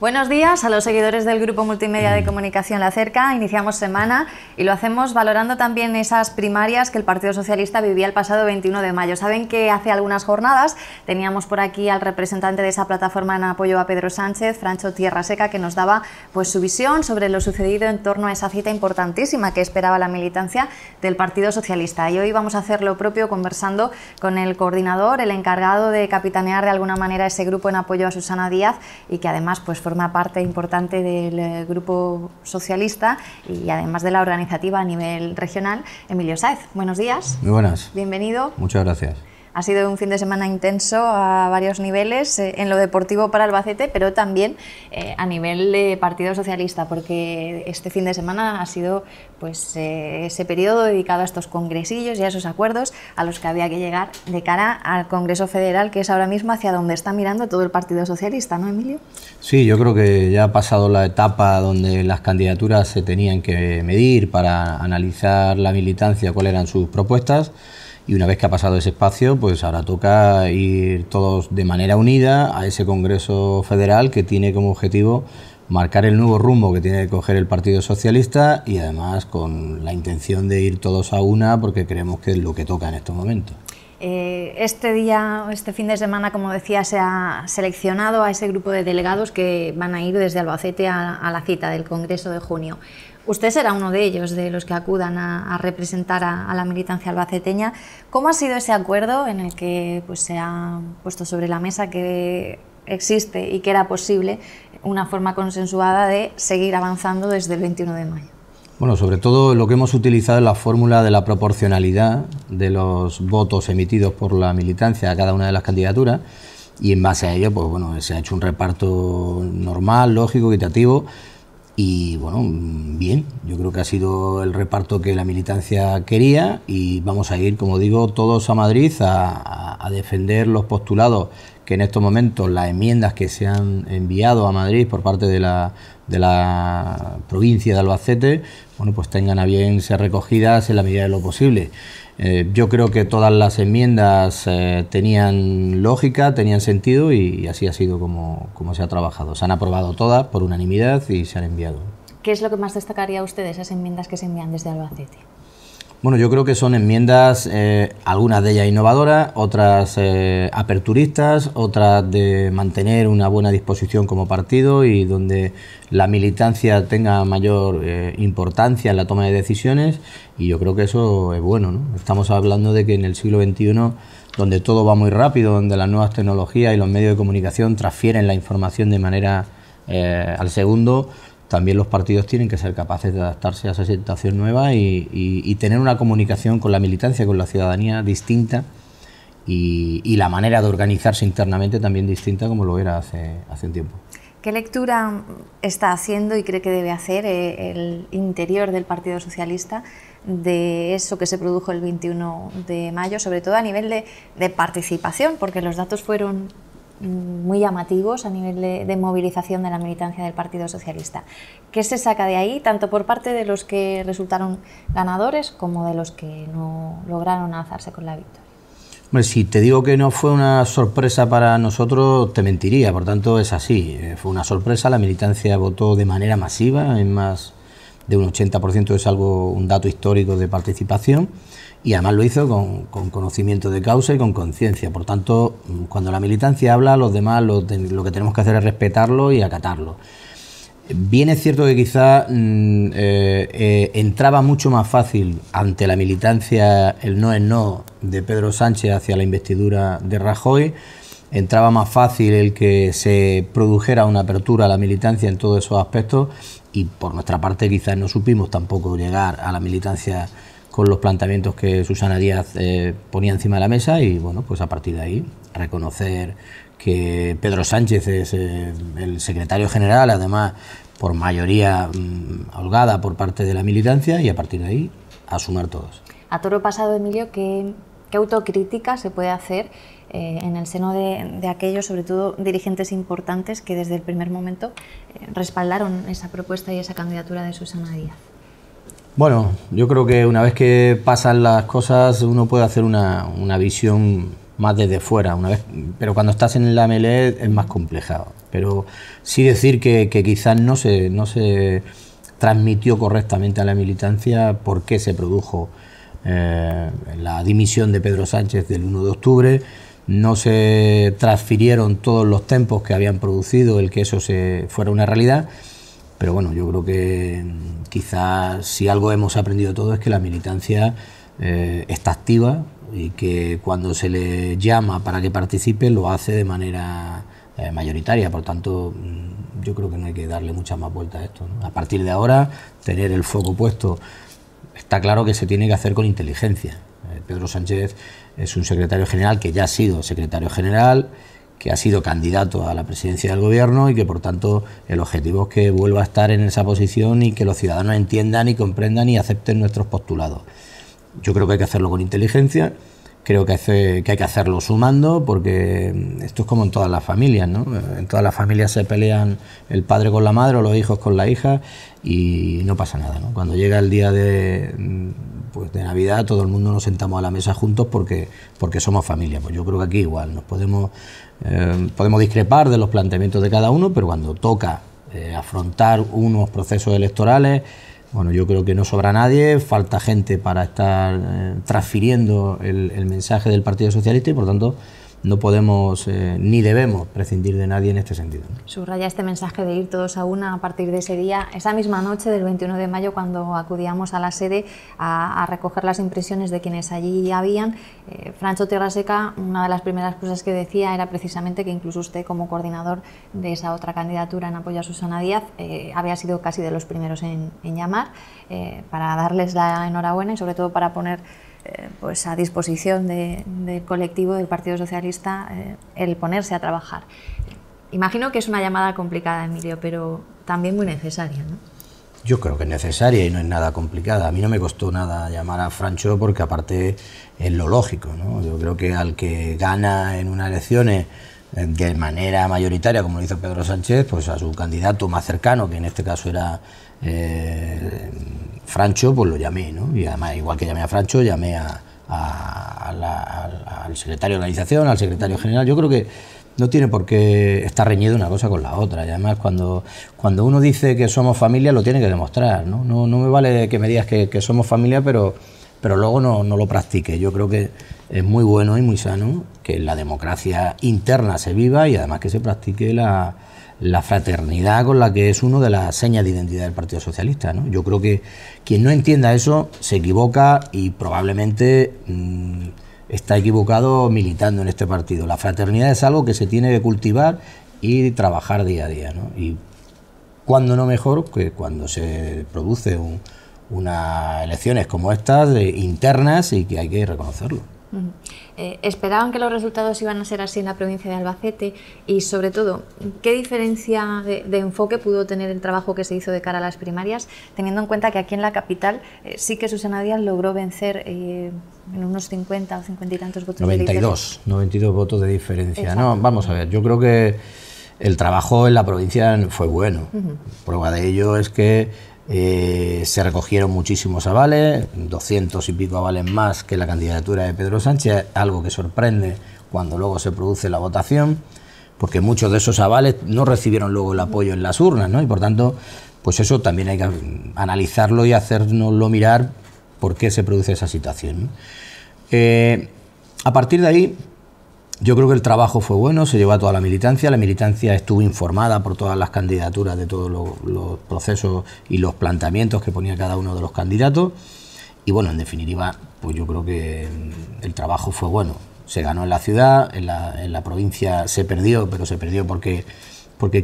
Buenos días a los seguidores del Grupo Multimedia de Comunicación La Cerca. Iniciamos semana y lo hacemos valorando también esas primarias que el Partido Socialista vivía el pasado 21 de mayo. Saben que hace algunas jornadas teníamos por aquí al representante de esa plataforma en apoyo a Pedro Sánchez, Francho Tierra Seca, que nos daba pues su visión sobre lo sucedido en torno a esa cita importantísima que esperaba la militancia del Partido Socialista. Y hoy vamos a hacer lo propio conversando con el coordinador, el encargado de capitanear de alguna manera ese grupo en apoyo a Susana Díaz y que además pues forma parte importante del Grupo Socialista y además de la organizativa a nivel regional, Emilio Sáez. Buenos días. Muy buenas. Bienvenido. Muchas gracias. Ha sido un fin de semana intenso a varios niveles, en lo deportivo para Albacete, pero también a nivel de Partido Socialista, porque este fin de semana ha sido pues, ese periodo dedicado a estos congresillos y a esos acuerdos a los que había que llegar de cara al Congreso Federal, que es ahora mismo hacia donde está mirando todo el Partido Socialista, ¿no, Emilio? Sí, yo creo que ya ha pasado la etapa donde las candidaturas se tenían que medir para analizar la militancia, cuáles eran sus propuestas. Y una vez que ha pasado ese espacio, pues ahora toca ir todos de manera unida a ese Congreso Federal que tiene como objetivo marcar el nuevo rumbo que tiene que coger el Partido Socialista y además con la intención de ir todos a una porque creemos que es lo que toca en estos momentos. Este fin de semana, como decía, se ha seleccionado a ese grupo de delegados que van a ir desde Albacete a la cita del Congreso de junio. Usted será uno de ellos, de los que acudan a representar a la militancia albaceteña. ¿Cómo ha sido ese acuerdo en el que pues, se ha puesto sobre la mesa que existe y que era posible una forma consensuada de seguir avanzando desde el 21 de mayo? Bueno, sobre todo lo que hemos utilizado es la fórmula de la proporcionalidad de los votos emitidos por la militancia a cada una de las candidaturas y en base a ello, pues bueno, se ha hecho un reparto normal, lógico, equitativo. Y bueno, bien, yo creo que ha sido el reparto que la militancia quería y vamos a ir, como digo, todos a Madrid a defender los postulados que en estos momentos las enmiendas que se han enviado a Madrid por parte de la provincia de Albacete, bueno, pues tengan a bien ser recogidas en la medida de lo posible. Yo creo que todas las enmiendas tenían lógica, tenían sentido y así ha sido como se ha trabajado. Se han aprobado todas por unanimidad y se han enviado. ¿Qué es lo que más destacaría usted de esas enmiendas que se envían desde Albacete? Bueno, yo creo que son enmiendas, algunas de ellas innovadoras, otras aperturistas, otras de mantener una buena disposición como partido y donde la militancia tenga mayor importancia en la toma de decisiones y yo creo que eso es bueno, ¿no? Estamos hablando de que en el siglo XXI, donde todo va muy rápido, donde las nuevas tecnologías y los medios de comunicación transfieren la información de manera al segundo, también los partidos tienen que ser capaces de adaptarse a esa situación nueva y tener una comunicación con la militancia, con la ciudadanía distinta y la manera de organizarse internamente también distinta como lo era hace un tiempo. ¿Qué lectura está haciendo y cree que debe hacer el interior del Partido Socialista de eso que se produjo el 21 de mayo, sobre todo a nivel de participación, porque los datos fueron muy llamativos a nivel de movilización de la militancia del Partido Socialista? ¿Qué se saca de ahí, tanto por parte de los que resultaron ganadores como de los que no lograron alzarse con la victoria? Bueno, si te digo que no fue una sorpresa para nosotros, te mentiría, por tanto es así. Fue una sorpresa, la militancia votó de manera masiva, en más de un 80% es un dato histórico de participación, y además lo hizo con conocimiento de causa y con conciencia. Por tanto, cuando la militancia habla, los demás lo que tenemos que hacer es respetarlo y acatarlo. Bien es cierto que quizá entraba mucho más fácil ante la militancia el no es no de Pedro Sánchez hacia la investidura de Rajoy, entraba más fácil el que se produjera una apertura a la militancia en todos esos aspectos y por nuestra parte quizás no supimos tampoco llegar a la militancia con los planteamientos que Susana Díaz ponía encima de la mesa y bueno, pues a partir de ahí reconocer que Pedro Sánchez es el secretario general, además por mayoría holgada por parte de la militancia y a partir de ahí a sumar todos. A toro pasado, Emilio, ¿qué autocrítica se puede hacer en el seno de aquellos, sobre todo dirigentes importantes que desde el primer momento respaldaron esa propuesta y esa candidatura de Susana Díaz? Bueno, yo creo que una vez que pasan las cosas uno puede hacer una visión más desde fuera, pero cuando estás en la melee es más complicado. Pero sí decir que quizás no se transmitió correctamente a la militancia por qué se produjo la dimisión de Pedro Sánchez del 1 de octubre, no se transfirieron todos los tempos que habían producido el que eso fuera una realidad, pero bueno, yo creo que quizás si algo hemos aprendido todo es que la militancia está activa y que cuando se le llama para que participe lo hace de manera mayoritaria, por tanto yo creo que no hay que darle muchas más vueltas a esto, ¿no? A partir de ahora tener el foco puesto, está claro que se tiene que hacer con inteligencia. Pedro Sánchez es un secretario general que ya ha sido secretario general, que ha sido candidato a la presidencia del gobierno y que por tanto el objetivo es que vuelva a estar en esa posición y que los ciudadanos entiendan y comprendan y acepten nuestros postulados. Yo creo que hay que hacerlo con inteligencia, creo que hay que hacerlo sumando, porque esto es como en todas las familias, ¿no? En todas las familias se pelean el padre con la madre o los hijos con la hija y no pasa nada, ¿no? Cuando llega el día de Navidad todo el mundo nos sentamos a la mesa juntos porque somos familia. Pues yo creo que aquí igual nos podemos discrepar de los planteamientos de cada uno, pero cuando toca afrontar unos procesos electorales, bueno, yo creo que no sobra nadie, falta gente para estar transfiriendo el mensaje del Partido Socialista y por tanto no podemos ni debemos prescindir de nadie en este sentido, ¿no? Subraya este mensaje de ir todos a una a partir de ese día, esa misma noche del 21 de mayo cuando acudíamos a la sede a recoger las impresiones de quienes allí habían. Francho Tierraseca, una de las primeras cosas que decía era precisamente que incluso usted como coordinador de esa otra candidatura en apoyo a Susana Díaz había sido casi de los primeros en llamar para darles la enhorabuena y sobre todo para poner pues a disposición del colectivo del Partido Socialista el ponerse a trabajar. Imagino que es una llamada complicada, Emilio, pero también muy necesaria, ¿no? Yo creo que es necesaria y no es nada complicada. A mí no me costó nada llamar a Francho porque aparte es lo lógico, ¿no? Yo creo que al que gana en unas elecciones de manera mayoritaria, como lo hizo Pedro Sánchez, pues a su candidato más cercano, que en este caso era Francho, pues lo llamé, ¿no? Y además, igual que llamé a Francho, llamé al secretario de organización, al secretario general. Yo creo que no tiene por qué estar reñido una cosa con la otra. Y además, cuando uno dice que somos familia, lo tiene que demostrar, ¿no? No me vale que me digas que somos familia, pero luego no lo practique. Yo creo que es muy bueno y muy sano que la democracia interna se viva y además que se practique la fraternidad con la que es uno de las señas de identidad del Partido Socialista, ¿no? Yo creo que quien no entienda eso se equivoca y probablemente está equivocado militando en este partido. La fraternidad es algo que se tiene que cultivar y trabajar día a día, ¿no? Y cuando no mejor que cuando se produce unas elecciones como estas, internas, y que hay que reconocerlo. ¿Esperaban que los resultados iban a ser así en la provincia de Albacete? Y sobre todo, ¿qué diferencia de enfoque pudo tener el trabajo que se hizo de cara a las primarias, teniendo en cuenta que aquí en la capital sí que Susana Díaz logró vencer en unos 50 o 50 y tantos votos 92 votos de diferencia. No, vamos a ver, yo creo que el trabajo en la provincia fue bueno. Prueba de ello es que se recogieron muchísimos avales, 200 y pico avales más que la candidatura de Pedro Sánchez, algo que sorprende cuando luego se produce la votación, porque muchos de esos avales no recibieron luego el apoyo en las urnas, ¿no? Y por tanto, pues eso también hay que analizarlo y hacérnoslo mirar por qué se produce esa situación, ¿no? A partir de ahí, yo creo que el trabajo fue bueno, se llevó a toda la militancia estuvo informada por todas las candidaturas de todos los procesos y los planteamientos que ponía cada uno de los candidatos y bueno, en definitiva, pues yo creo que el trabajo fue bueno. Se ganó en la ciudad, en la provincia se perdió, pero se perdió porque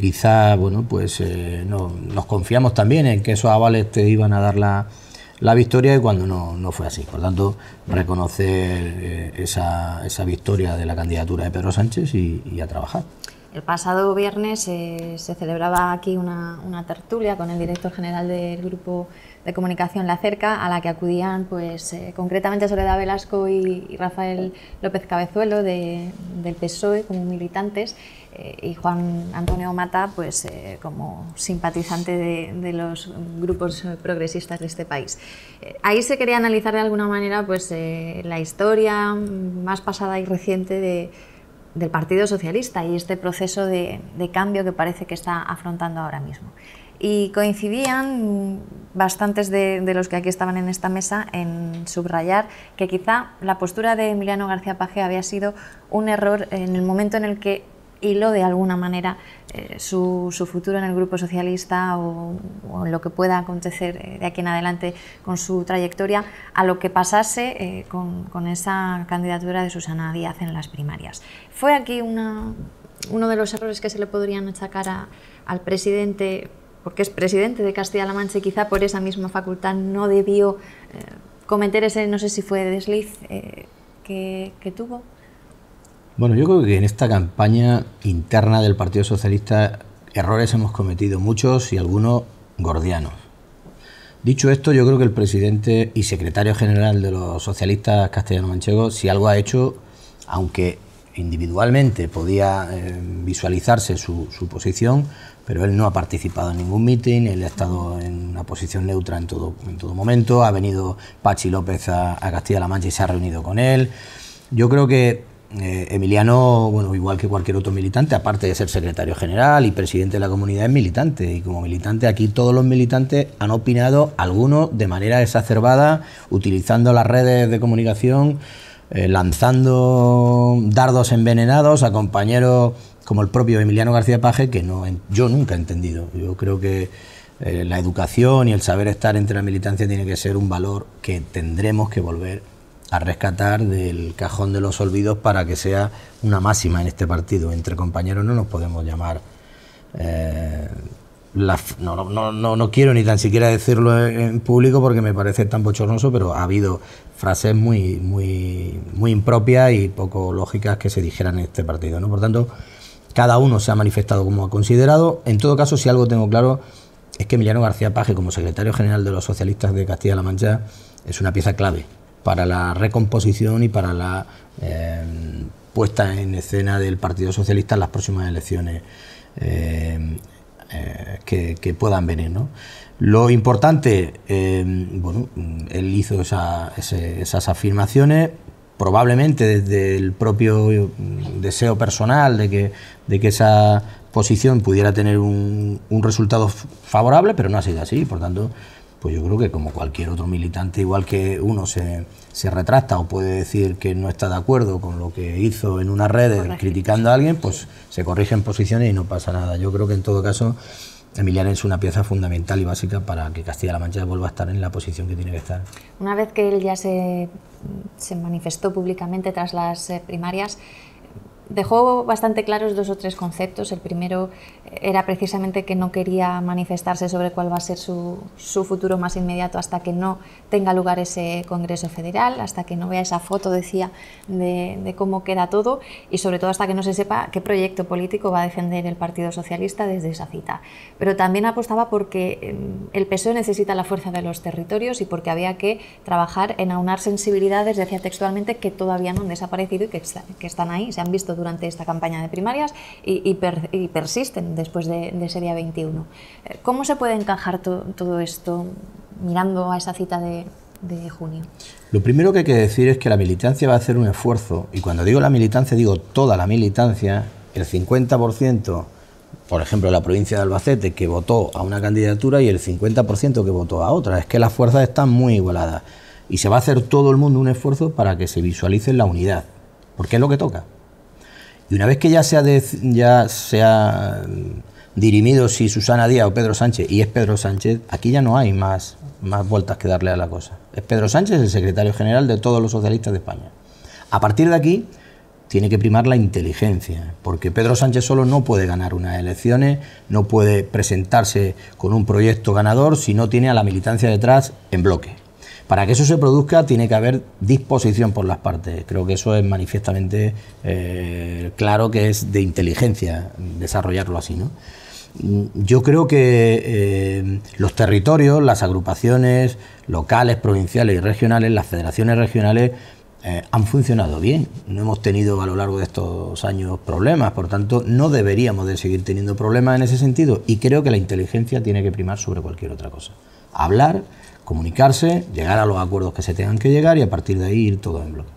quizá, bueno, pues nos confiamos también en que esos avales te iban a dar la victoria y cuando no fue así. Por tanto, reconocer esa victoria de la candidatura de Pedro Sánchez y a trabajar. El pasado viernes se celebraba aquí una tertulia con el director general del Grupo de Comunicación La Cerca, a la que acudían pues, concretamente Soledad Velasco y Rafael López Cabezuelo del PSOE como militantes, y Juan Antonio Mata pues, como simpatizante de los grupos progresistas de este país. Ahí se quería analizar de alguna manera pues, la historia más pasada y reciente del Partido Socialista y este proceso de cambio que parece que está afrontando ahora mismo. Y coincidían bastantes de los que aquí estaban en esta mesa en subrayar que quizá la postura de Emiliano García Paje había sido un error en el momento en el que hiló de alguna manera su futuro en el Grupo Socialista o en lo que pueda acontecer de aquí en adelante con su trayectoria, a lo que pasase con esa candidatura de Susana Díaz en las primarias. Fue aquí uno de los errores que se le podrían achacar al presidente, porque es presidente de Castilla-La Mancha y quizá por esa misma facultad no debió cometer ese, no sé si fue desliz que tuvo. Bueno, yo creo que en esta campaña interna del Partido Socialista errores hemos cometido muchos y algunos gordianos. Dicho esto, yo creo que el presidente y secretario general de los socialistas castellano-manchegos, si algo ha hecho, aunque individualmente podía visualizarse su posición, pero él no ha participado en ningún mitin, él ha estado en una posición neutra en todo momento, ha venido Pachi López a Castilla-La Mancha y se ha reunido con él. Yo creo que Emiliano, bueno, igual que cualquier otro militante, aparte de ser secretario general y presidente de la comunidad, es militante, y como militante aquí todos los militantes han opinado, algunos de manera exacerbada, utilizando las redes de comunicación, lanzando dardos envenenados a compañeros como el propio Emiliano García Paje, que yo nunca he entendido. Yo creo que la educación y el saber estar entre la militancia tiene que ser un valor que tendremos que volver a rescatar del cajón de los olvidos para que sea una máxima en este partido. Entre compañeros no nos podemos llamar, no quiero ni tan siquiera decirlo en público porque me parece tan bochornoso, pero ha habido frases muy impropias y poco lógicas que se dijeran en este partido, ¿no? Por tanto, cada uno se ha manifestado como ha considerado. En todo caso, si algo tengo claro, es que Emiliano García Paje, como secretario general de los socialistas de Castilla-La Mancha, es una pieza clave para la recomposición y para la puesta en escena del Partido Socialista en las próximas elecciones que puedan venir, ¿no? Lo importante, bueno, él hizo esas afirmaciones, probablemente desde el propio deseo personal de que esa posición pudiera tener un resultado favorable, pero no ha sido así. Por tanto, pues yo creo que como cualquier otro militante, igual que uno se retracta o puede decir que no está de acuerdo con lo que hizo en unas redes criticando a alguien, pues se corrigen posiciones y no pasa nada. Yo creo que en todo caso Emiliano es una pieza fundamental y básica para que Castilla-La Mancha vuelva a estar en la posición que tiene que estar. Una vez que él ya se manifestó públicamente tras las primarias, dejó bastante claros 2 o 3 conceptos. El primero era precisamente que no quería manifestarse sobre cuál va a ser su futuro más inmediato hasta que no tenga lugar ese Congreso Federal, hasta que no vea esa foto, decía, de cómo queda todo, y sobre todo hasta que no se sepa qué proyecto político va a defender el Partido Socialista desde esa cita. Pero también apostaba porque el PSOE necesita la fuerza de los territorios y porque había que trabajar en aunar sensibilidades, decía textualmente, que todavía no han desaparecido y que están ahí, se han visto durante esta campaña de primarias y persisten después de ese día 21. ¿Cómo se puede encajar todo esto mirando a esa cita de junio? Lo primero que hay que decir es que la militancia va a hacer un esfuerzo, y cuando digo la militancia digo toda la militancia. El 50%, por ejemplo, en la provincia de Albacete, que votó a una candidatura, y el 50% que votó a otra. Es que las fuerzas están muy igualadas y se va a hacer todo el mundo un esfuerzo para que se visualice la unidad, porque es lo que toca. Y una vez que ya se ha dirimido si Susana Díaz o Pedro Sánchez, y es Pedro Sánchez, aquí ya no hay más vueltas que darle a la cosa. Es Pedro Sánchez el secretario general de todos los socialistas de España. A partir de aquí tiene que primar la inteligencia, porque Pedro Sánchez solo no puede ganar unas elecciones, no puede presentarse con un proyecto ganador si no tiene a la militancia detrás en bloque. Para que eso se produzca tiene que haber disposición por las partes. Creo que eso es manifiestamente claro que es de inteligencia desarrollarlo así, ¿no? Yo creo que los territorios, las agrupaciones locales, provinciales y regionales, las federaciones regionales han funcionado bien. No hemos tenido a lo largo de estos años problemas, por tanto no deberíamos de seguir teniendo problemas en ese sentido, y creo que la inteligencia tiene que primar sobre cualquier otra cosa. Hablar, comunicarse, llegar a los acuerdos que se tengan que llegar y a partir de ahí ir todo en bloque.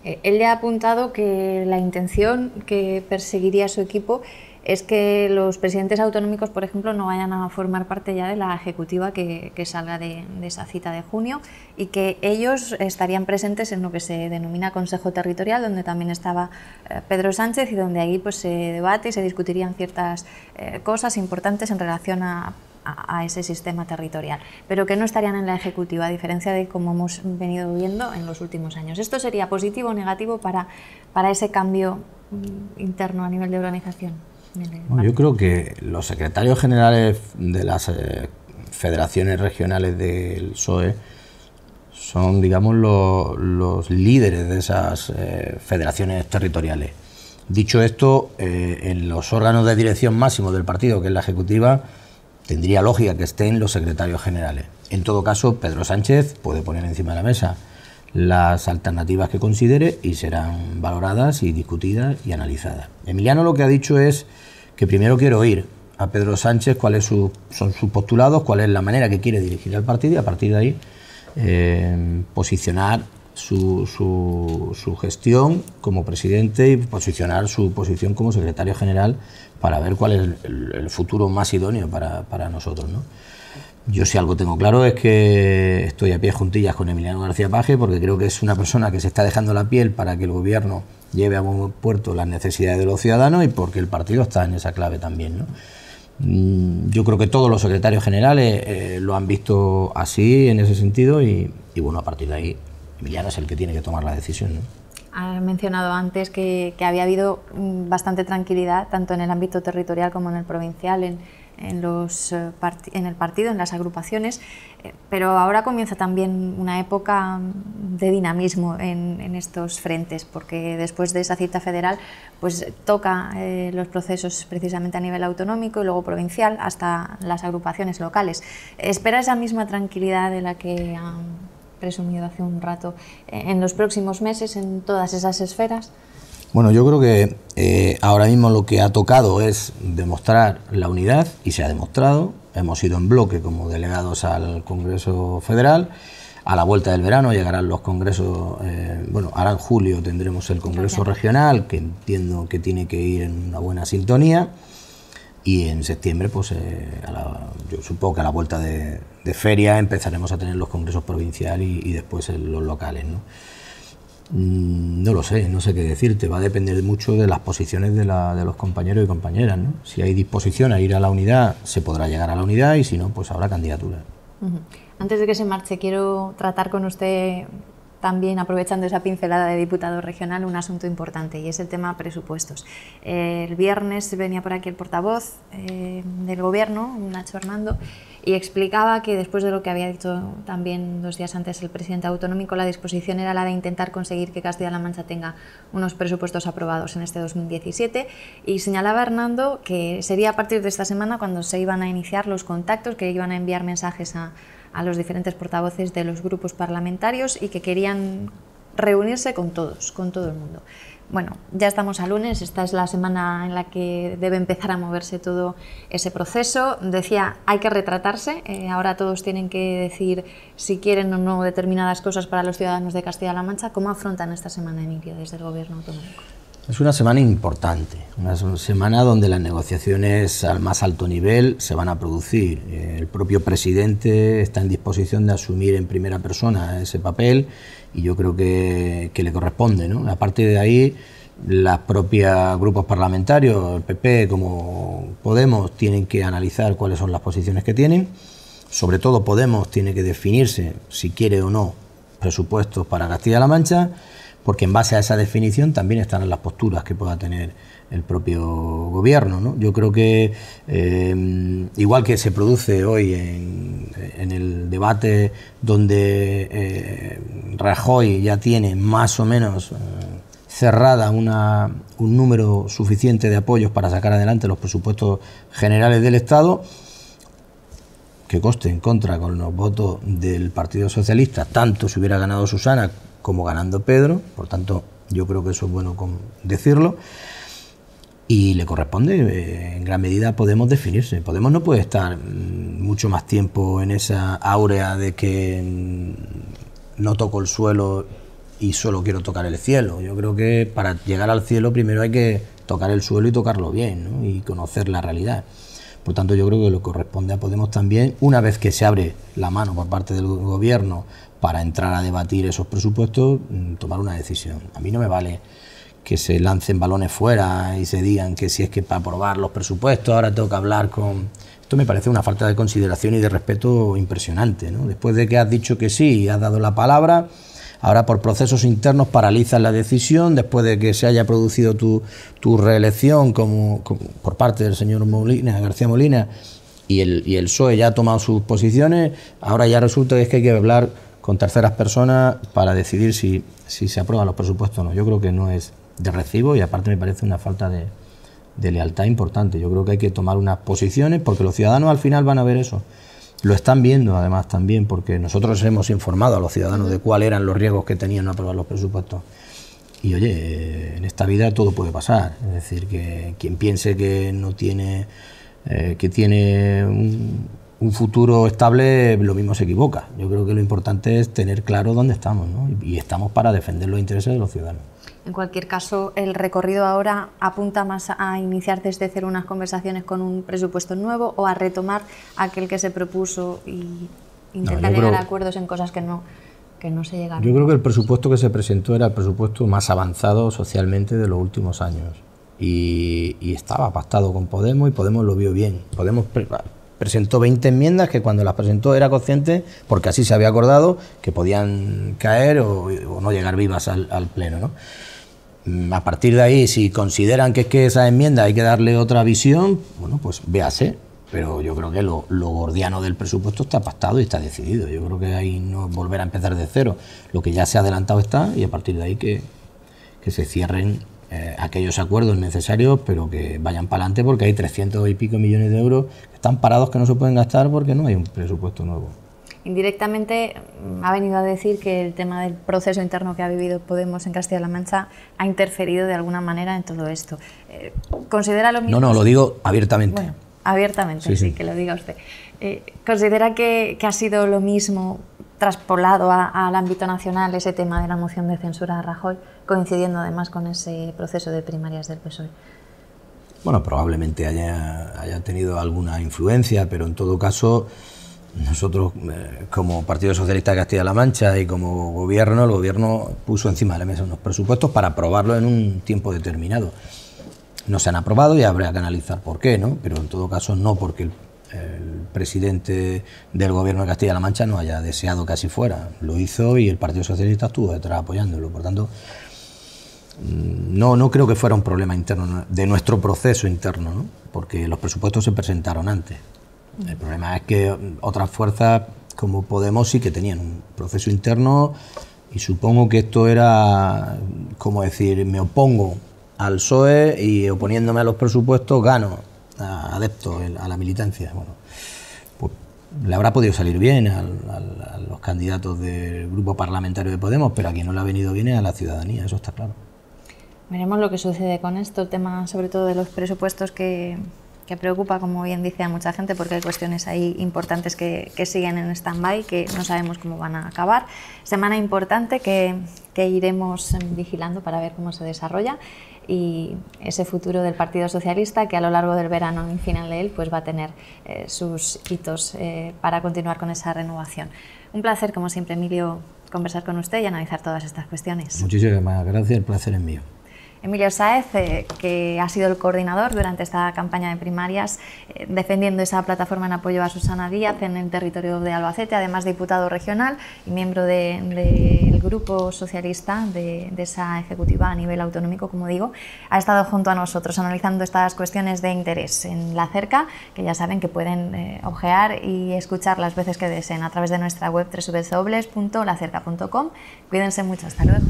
Él ya ha apuntado que la intención que perseguiría su equipo es que los presidentes autonómicos, por ejemplo, no vayan a formar parte ya de la ejecutiva que salga de esa cita de junio, y que ellos estarían presentes en lo que se denomina Consejo Territorial, donde también estaba Pedro Sánchez, y donde ahí pues se debate y se discutirían ciertas cosas importantes en relación a ese sistema territorial, pero que no estarían en la ejecutiva, a diferencia de como hemos venido viendo en los últimos años. ¿Esto sería positivo o negativo para ese cambio interno a nivel de organización? Bueno, yo creo que los secretarios generales de las federaciones regionales del PSOE son, digamos, los líderes de esas federaciones territoriales. Dicho esto, en los órganos de dirección máximos del partido, que es la ejecutiva, tendría lógica que estén los secretarios generales. En todo caso, Pedro Sánchez puede poner encima de la mesa las alternativas que considere y serán valoradas y discutidas y analizadas. Emiliano lo que ha dicho es que primero quiere oír a Pedro Sánchez cuáles son sus postulados, cuál es la manera que quiere dirigir al partido, y a partir de ahí posicionar su gestión como presidente y posicionar su posición como secretario general para ver cuál es el futuro más idóneo para nosotros, ¿no? Yo si algo tengo claro es que estoy a pie juntillas con Emiliano García Paje, porque creo que es una persona que se está dejando la piel para que el gobierno lleve a buen puerto las necesidades de los ciudadanos, y porque el partido está en esa clave también, ¿no? Yo creo que todos los secretarios generales lo han visto así, en ese sentido, y bueno, a partir de ahí Emiliano es el que tiene que tomar la decisión, ¿no? Ha mencionado antes que había habido bastante tranquilidad tanto en el ámbito territorial como en el provincial, en el partido, en las agrupaciones, pero ahora comienza también una época de dinamismo en estos frentes, porque después de esa cita federal pues toca los procesos precisamente a nivel autonómico y luego provincial hasta las agrupaciones locales. ¿Espera esa misma tranquilidad de la que han presumido hace un rato en los próximos meses en todas esas esferas? Bueno, yo creo que ahora mismo lo que ha tocado es demostrar la unidad, y se ha demostrado. Hemos ido en bloque como delegados al Congreso Federal. A la vuelta del verano llegarán los congresos, bueno, ahora en julio tendremos el Congreso Regional, que entiendo que tiene que ir en una buena sintonía, y en septiembre, pues yo supongo que a la vuelta de feria empezaremos a tener los congresos provinciales y después los locales, ¿no? No lo sé, no sé qué decirte, va a depender mucho de las posiciones de los compañeros y compañeras, ¿no? Si hay disposición a ir a la unidad, se podrá llegar a la unidad, y si no, pues habrá candidatura. Antes de que se marche, quiero tratar con usted también, aprovechando esa pincelada de diputado regional, un asunto importante, y es el tema presupuestos. El viernes venía por aquí el portavoz del Gobierno, Nacho Hernando, y explicaba que después de lo que había dicho también 2 días antes el presidente autonómico, la disposición era la de intentar conseguir que Castilla-La Mancha tenga unos presupuestos aprobados en este 2017, y señalaba Hernando que sería a partir de esta semana cuando se iban a iniciar los contactos, que iban a enviar mensajes a los diferentes portavoces de los grupos parlamentarios y que querían reunirse con todos, con todo el mundo. Bueno, ya estamos a lunes, esta es la semana en la que debe empezar a moverse todo ese proceso. Decía, hay que retratarse, ahora todos tienen que decir si quieren o no determinadas cosas para los ciudadanos de Castilla-La Mancha. ¿Cómo afrontan esta semana, Emilio, desde el Gobierno autonómico? Es una semana importante, una semana donde las negociaciones al más alto nivel se van a producir. El propio presidente está en disposición de asumir en primera persona ese papel, y yo creo que le corresponde, ¿no? A partir de ahí, los propios grupos parlamentarios, el PP como Podemos, tienen que analizar cuáles son las posiciones que tienen. Sobre todo Podemos tiene que definirse si quiere o no presupuestos para Castilla-La Mancha, porque en base a esa definición también están las posturas que pueda tener el propio gobierno, ¿no? Yo creo que igual que se produce hoy en el debate donde Rajoy ya tiene más o menos cerrada un número suficiente de apoyos para sacar adelante los presupuestos generales del Estado, que coste en contra con los votos del Partido Socialista, tanto si hubiera ganado Susana como ganando Pedro, por tanto yo creo que eso es bueno decirlo, y le corresponde en gran medida a Podemos definirse. Podemos no puede estar mucho más tiempo en esa áurea de que no toco el suelo y solo quiero tocar el cielo. Yo creo que para llegar al cielo primero hay que tocar el suelo y tocarlo bien, ¿no? Y conocer la realidad. Por tanto, yo creo que le corresponde a Podemos también, una vez que se abre la mano por parte del gobierno para entrar a debatir esos presupuestos, tomar una decisión. A mí no me vale que se lancen balones fuera y se digan que si es que para aprobar los presupuestos ahora tengo que hablar con... Esto me parece una falta de consideración y de respeto impresionante, ¿no? Después de que has dicho que sí y has dado la palabra, ahora por procesos internos paralizas la decisión, después de que se haya producido tu reelección como por parte del señor García Molina y el PSOE ya ha tomado sus posiciones, ahora ya resulta que es que hay que hablar con terceras personas para decidir si se aprueban los presupuestos o no. Yo creo que no es de recibo y aparte me parece una falta de lealtad importante. Yo creo que hay que tomar unas posiciones porque los ciudadanos al final van a ver eso. Lo están viendo además también porque nosotros hemos informado a los ciudadanos de cuáles eran los riesgos que tenían no aprobar los presupuestos. Y oye, en esta vida todo puede pasar. Es decir, que quien piense que no tiene, que tiene un futuro estable, lo mismo se equivoca. Yo creo que lo importante es tener claro dónde estamos, ¿no? Y estamos para defender los intereses de los ciudadanos. En cualquier caso, el recorrido ahora apunta más a iniciar desde cero unas conversaciones con un presupuesto nuevo o a retomar aquel que se propuso y intentar llegar a acuerdos en cosas que no se llegaron. Yo creo que el presupuesto que se presentó era el presupuesto más avanzado socialmente de los últimos años y estaba pactado con Podemos y Podemos lo vio bien. Podemos presentó 20 enmiendas que cuando las presentó era consciente, porque así se había acordado, que podían caer o no llegar vivas al Pleno, ¿no? A partir de ahí, si consideran que es que esa enmienda hay que darle otra visión, bueno, pues véase, pero yo creo que lo gordiano del presupuesto está pactado y está decidido. Yo creo que ahí no volver a empezar de cero. Lo que ya se ha adelantado está y a partir de ahí que se cierren aquellos acuerdos necesarios, pero que vayan para adelante porque hay 300 y pico millones de euros que están parados, que no se pueden gastar porque no hay un presupuesto nuevo. Indirectamente ha venido a decir que el tema del proceso interno que ha vivido Podemos en Castilla-La Mancha ha interferido de alguna manera en todo esto. ¿Considera lo mismo? No, lo digo abiertamente. Bueno, abiertamente, sí, que lo diga usted. ¿Considera que ha sido lo mismo traspolado al ámbito nacional ese tema de la moción de censura a Rajoy, coincidiendo además con ese proceso de primarias del PSOE? Bueno, probablemente haya tenido alguna influencia, pero en todo caso nosotros como Partido Socialista de Castilla-La Mancha y como gobierno, el gobierno puso encima de la mesa unos presupuestos para aprobarlos en un tiempo determinado. No se han aprobado y habrá que analizar por qué, ¿no? Pero en todo caso no porque el presidente del gobierno de Castilla-La Mancha no haya deseado que así fuera. Lo hizo y el Partido Socialista estuvo detrás apoyándolo. Por tanto, no creo que fuera un problema interno de nuestro proceso interno, ¿no? Porque los presupuestos se presentaron antes. El problema es que otras fuerzas como Podemos sí que tenían un proceso interno y supongo que esto era como decir, me opongo al PSOE y oponiéndome a los presupuestos gano adeptos a la militancia. Bueno, pues le habrá podido salir bien a los candidatos del grupo parlamentario de Podemos, pero a quien no le ha venido bien es a la ciudadanía, eso está claro. Veremos lo que sucede con esto, el tema sobre todo de los presupuestos que preocupa, como bien dice, a mucha gente, porque hay cuestiones ahí importantes que siguen en stand-by, que no sabemos cómo van a acabar. Semana importante que iremos vigilando para ver cómo se desarrolla y ese futuro del Partido Socialista que a lo largo del verano y al final de él pues va a tener sus hitos para continuar con esa renovación. Un placer, como siempre, Emilio, conversar con usted y analizar todas estas cuestiones. Muchísimas gracias, el placer es mío. Emilio Sáez, que ha sido el coordinador durante esta campaña de primarias, defendiendo esa plataforma en apoyo a Susana Díaz en el territorio de Albacete, además diputado regional y miembro del grupo socialista de esa ejecutiva a nivel autonómico, como digo, ha estado junto a nosotros analizando estas cuestiones de interés en La Cerca, que ya saben que pueden ojear y escuchar las veces que deseen a través de nuestra web www.lacerca.com. Cuídense mucho, hasta luego.